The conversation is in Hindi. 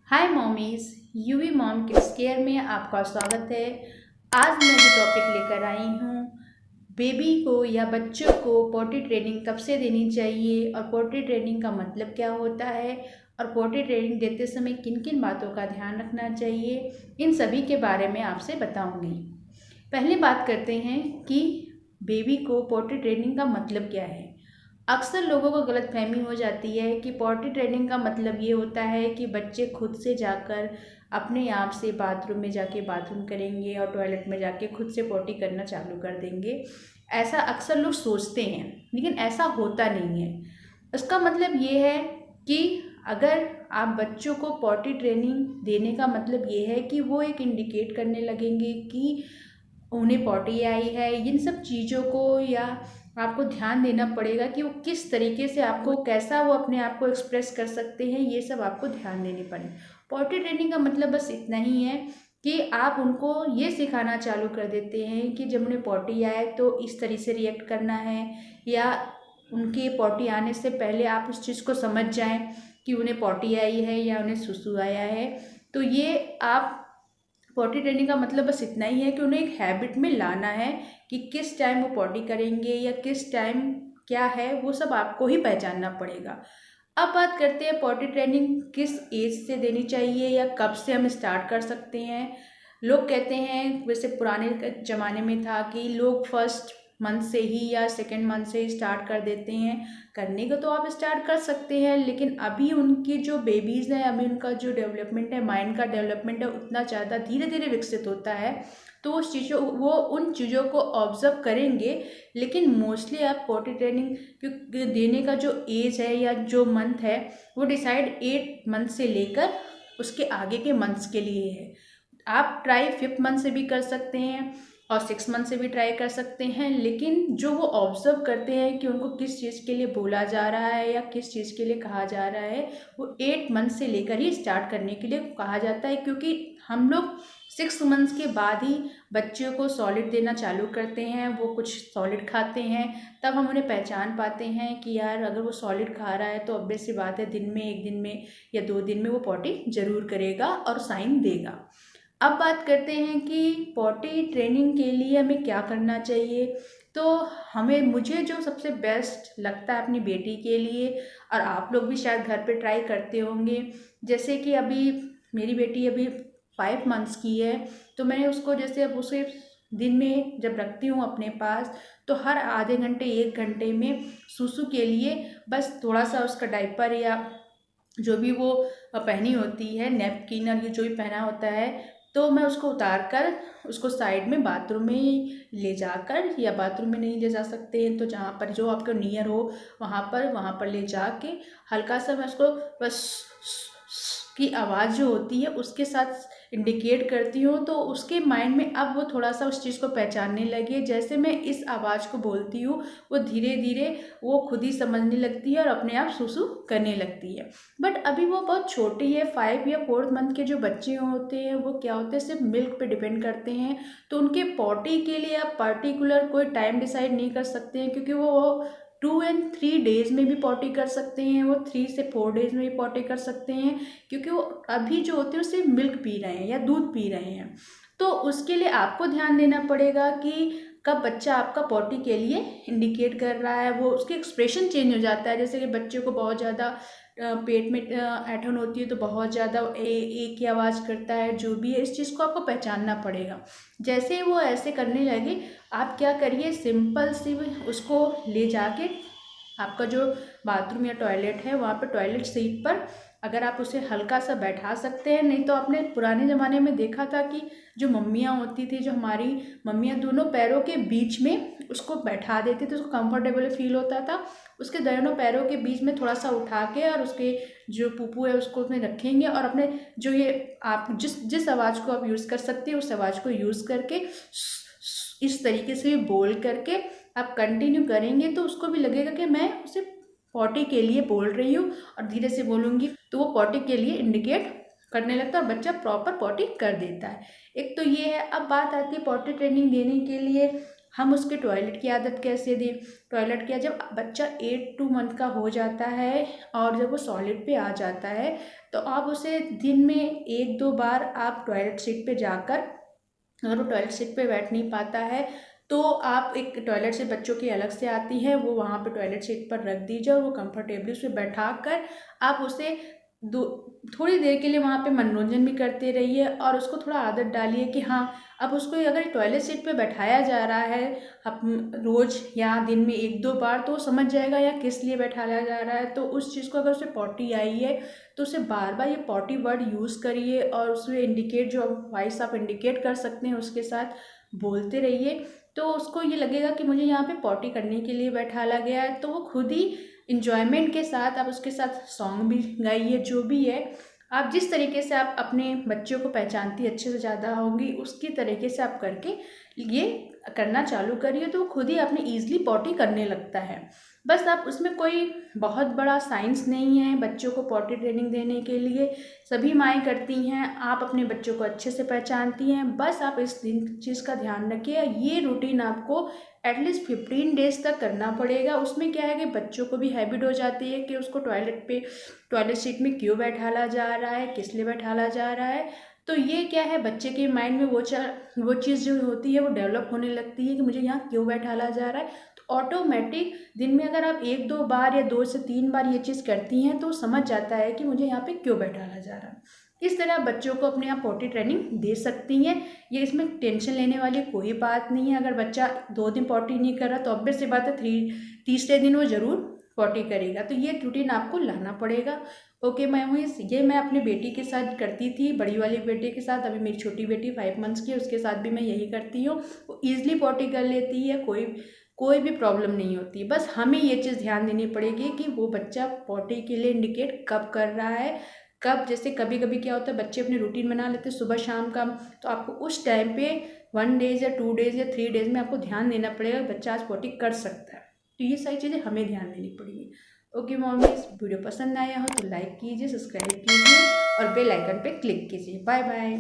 हाय mommies, UV mom kids care में आपका स्वागत है। आज मैं जो टॉपिक लेकर आई हूँ, बेबी को या बच्चों को पॉटी ट्रेनिंग कब से देनी चाहिए और पॉटी ट्रेनिंग का मतलब क्या होता है और पॉटी ट्रेनिंग देते समय किन किन बातों का ध्यान रखना चाहिए, इन सभी के बारे में आपसे बताऊँगी। पहले बात करते हैं कि बेबी को पॉटी ट्रेनिंग का मतलब क्या है। अक्सर लोगों को गलतफहमी हो जाती है कि पॉटी ट्रेनिंग का मतलब ये होता है कि बच्चे खुद से जाकर अपने आप से बाथरूम में जाके बाथरूम करेंगे और टॉयलेट में जाके खुद से पॉटी करना चालू कर देंगे। ऐसा अक्सर लोग सोचते हैं, लेकिन ऐसा होता नहीं है। इसका मतलब ये है कि अगर आप बच्चों को पॉटी ट्रेनिंग देने का मतलब ये है कि वो एक इंडिकेट करने लगेंगे कि उन्हें पॉटी आई है। इन सब चीज़ों को या आपको ध्यान देना पड़ेगा कि वो किस तरीके से आपको कैसा वो अपने आप को एक्सप्रेस कर सकते हैं, ये सब आपको ध्यान देनी पड़े। पॉटी ट्रेनिंग का मतलब बस इतना ही है कि आप उनको ये सिखाना चालू कर देते हैं कि जब उन्हें पॉटी आए तो इस तरह से रिएक्ट करना है, या उनके पॉटी आने से पहले आप उस चीज़ को समझ जाएं कि उन्हें पॉटी आई है या उन्हें सुसु आया है। तो ये आप पॉटी ट्रेनिंग का मतलब बस इतना ही है कि उन्हें एक हैबिट में लाना है कि किस टाइम वो पॉटी करेंगे या किस टाइम क्या है, वो सब आपको ही पहचानना पड़ेगा। अब बात करते हैं पॉटी ट्रेनिंग किस एज से देनी चाहिए या कब से हम स्टार्ट कर सकते हैं। लोग कहते हैं, वैसे पुराने ज़माने में था कि लोग फर्स्ट मंथ से ही या सेकेंड मंथ से ही स्टार्ट कर देते हैं। करने को तो आप स्टार्ट कर सकते हैं, लेकिन अभी उनकी जो बेबीज़ हैं, अभी उनका जो डेवलपमेंट है, माइंड का डेवलपमेंट है, उतना ज़्यादा धीरे धीरे विकसित होता है। तो वो उन चीज़ों को ऑब्जर्व करेंगे। लेकिन मोस्टली आप पॉटी ट्रेनिंग देने का जो एज है या जो मंथ है, वो डिसाइड 8 मंथ से लेकर उसके आगे के मंथ्स के लिए है। आप ट्राई 5th मंथ से भी कर सकते हैं और 6 मंथ से भी ट्राई कर सकते हैं, लेकिन जो वो ऑब्जर्व करते हैं कि उनको किस चीज़ के लिए बोला जा रहा है या किस चीज़ के लिए कहा जा रहा है, वो 8 मंथ से लेकर ही स्टार्ट करने के लिए कहा जाता है। क्योंकि हम लोग 6 मंथ्स के बाद ही बच्चों को सॉलिड देना चालू करते हैं। वो कुछ सॉलिड खाते हैं, तब हम उन्हें पहचान पाते हैं कि यार अगर वो सॉलिड खा रहा है तो ऑब्वियस सी बात है, दिन में 1 दिन में या 2 दिन में वो पॉटी ज़रूर करेगा और साइन देगा। अब बात करते हैं कि पॉटी ट्रेनिंग के लिए हमें क्या करना चाहिए। तो मुझे जो सबसे बेस्ट लगता है अपनी बेटी के लिए, और आप लोग भी शायद घर पे ट्राई करते होंगे, जैसे कि अभी मेरी बेटी अभी 5 मंथ्स की है, तो मैंने उसको जैसे अब उसे दिन में जब रखती हूँ अपने पास, तो हर आधे घंटे 1 घंटे में सुसु के लिए बस थोड़ा सा उसका डायपर या जो भी वो पहनी होती है, नैपकिन और ये जो भी पहना होता है, तो मैं उसको उतार कर उसको साइड में बाथरूम में ले जाकर, या बाथरूम में नहीं ले जा सकते हैं तो जहाँ पर जो आपको नियर हो वहाँ पर ले जाके हल्का सा मैं उसको बस की आवाज़ जो होती है उसके साथ इंडिकेट करती हूँ, तो उसके माइंड में अब वो थोड़ा सा उस चीज़ को पहचानने लगे। जैसे मैं इस आवाज़ को बोलती हूँ, वो धीरे धीरे वो खुद ही समझने लगती है और अपने आप सुसु करने लगती है। बट अभी वो बहुत छोटी है। 5 या 4th मंथ के जो बच्चे होते हैं वो क्या होते हैं, सिर्फ मिल्क पे डिपेंड करते हैं। तो उनके पॉटी के लिए आप पर्टिकुलर कोई टाइम डिसाइड नहीं कर सकते हैं, क्योंकि वो 2 and 3 डेज में भी पॉटी कर सकते हैं, वो 3 से 4 डेज में भी पॉटी कर सकते हैं, क्योंकि वो अभी जो होते हैं वो सिर्फ मिल्क पी रहे हैं या दूध पी रहे हैं। तो उसके लिए आपको ध्यान देना पड़ेगा कि कब बच्चा आपका पॉटी के लिए इंडिकेट कर रहा है। वो उसके एक्सप्रेशन चेंज हो जाता है। जैसे कि बच्चे को बहुत ज़्यादा पेट में ऐंठन होती है तो बहुत ज़्यादा एक ही आवाज़ करता है। जो भी है, इस चीज़ को आपको पहचानना पड़ेगा। जैसे ही वो ऐसे करने लगे, आप क्या करिए, सिंपल सी उसको ले जाके आपका जो बाथरूम या टॉयलेट है वहाँ पे टॉयलेट सीट पर अगर आप उसे हल्का सा बैठा सकते हैं। नहीं तो आपने पुराने ज़माने में देखा था कि जो मम्मियाँ होती थी, जो हमारी मम्मियाँ दोनों पैरों के बीच में उसको बैठा देती थी, उसको कंफर्टेबल फील होता था। उसके दोनों पैरों के बीच में थोड़ा सा उठा के और उसके जो पुप्पू है उसको उसमें रखेंगे, और अपने जो ये आप जिस जिस आवाज़ को आप यूज़ कर सकते हैं उस आवाज़ को यूज़ करके इस तरीके से बोल करके आप कंटिन्यू करेंगे, तो उसको भी लगेगा कि मैं उसे पॉटी के लिए बोल रही हूँ और धीरे से बोलूँगी तो वो पॉटी के लिए इंडिकेट करने लगता है और बच्चा प्रॉपर पॉटी कर देता है। एक तो ये है। अब बात आती है पॉटी ट्रेनिंग देने के लिए हम उसके टॉयलेट की आदत कैसे दें। टॉयलेट क्या, जब बच्चा 8 मंथ का हो जाता है और जब वो सॉलिड पे आ जाता है, तो आप उसे दिन में 1-2 बार आप टॉयलेट सीट पे जाकर, अगर वो टॉयलेट सीट पे बैठ नहीं पाता है तो आप एक टॉयलेट से बच्चों की अलग से आती है, वो वहाँ पे टॉयलेट सीट पर रख दीजिए और वो कंफर्टेबली उसे बैठा कर आप उसे दो थोड़ी देर के लिए वहाँ पे मनोरंजन भी करते रहिए और उसको थोड़ा आदत डालिए कि हाँ, अब उसको अगर टॉयलेट सीट पे बैठाया जा रहा है अब रोज़ या दिन में 1-2 बार, तो वो समझ जाएगा या किस लिए बैठाया जा रहा है। तो उस चीज़ को, अगर उसे पॉटी आई है तो उसे बार बार ये पॉटी वर्ड यूज़ करिए और उसमें इंडिकेट, जो वॉइस आप इंडिकेट कर सकते हैं उसके साथ बोलते रहिए। तो उसको ये लगेगा कि मुझे यहाँ पे पॉटी करने के लिए बैठाला गया है, तो वो खुद ही इंजॉयमेंट के साथ आप उसके साथ सॉन्ग भी गाइए, जो भी है आप जिस तरीके से आप अपने बच्चों को पहचानती अच्छे से ज़्यादा होंगी उसकी तरीके से आप करके ये करना चालू करिए, तो खुद ही अपने ईजिली पॉटी करने लगता है। बस आप उसमें कोई बहुत बड़ा साइंस नहीं है बच्चों को पॉटी ट्रेनिंग देने के लिए, सभी माएँ करती हैं, आप अपने बच्चों को अच्छे से पहचानती हैं। बस आप इस चीज़ का ध्यान रखिए, ये रूटीन आपको एटलीस्ट 15 डेज़ तक करना पड़ेगा। उसमें क्या है कि बच्चों को भी हैबिट हो जाती है कि उसको टॉयलेट सीट में क्यों बैठाला जा रहा है, किस लिए बैठाला जा रहा है। तो ये क्या है, बच्चे के माइंड में वो चीज़ जो होती है वो डेवलप होने लगती है कि मुझे यहाँ क्यों बैठाला जा रहा है। तो ऑटोमेटिक दिन में अगर आप 1-2 बार या 2 से 3 बार ये चीज़ करती हैं तो समझ जाता है कि मुझे यहाँ पे क्यों बैठाला जा रहा है। इस तरह बच्चों को अपने आप पॉटी ट्रेनिंग दे सकती हैं। ये इसमें टेंशन लेने वाली कोई बात नहीं है। अगर बच्चा 2 दिन पॉटी नहीं कर रहा तो ऑब्वियस सी बात है तीसरे दिन वो ज़रूर पॉटी करेगा। तो ये रूटीन आपको लाना पड़ेगा। ओके मेमोरीज, ये मैं अपनी बेटी के साथ करती थी, बड़ी वाली बेटी के साथ। अभी मेरी छोटी बेटी 5 मंथ्स की है, उसके साथ भी मैं यही करती हूँ। वो ईजिली पॉटी कर लेती है, कोई भी प्रॉब्लम नहीं होती। बस हमें ये चीज़ ध्यान देनी पड़ेगी कि वो बच्चा पॉटी के लिए इंडिकेट कब कर रहा है, कब। जैसे कभी कभी क्या होता है, बच्चे अपने रूटीन बना लेते हैं सुबह शाम का, तो आपको उस टाइम पे 1 डेज़ या 2 डेज़ या 3 डेज़ में आपको ध्यान देना पड़ेगा बच्चा आज पॉटी कर सकता है। तो ये सारी चीज़ें हमें ध्यान देनी पड़ेगी। ओके मॉमीज, वीडियो पसंद आया हो तो लाइक कीजिए, सब्सक्राइब कीजिए और बेल आइकन पे क्लिक कीजिए। Bye bye.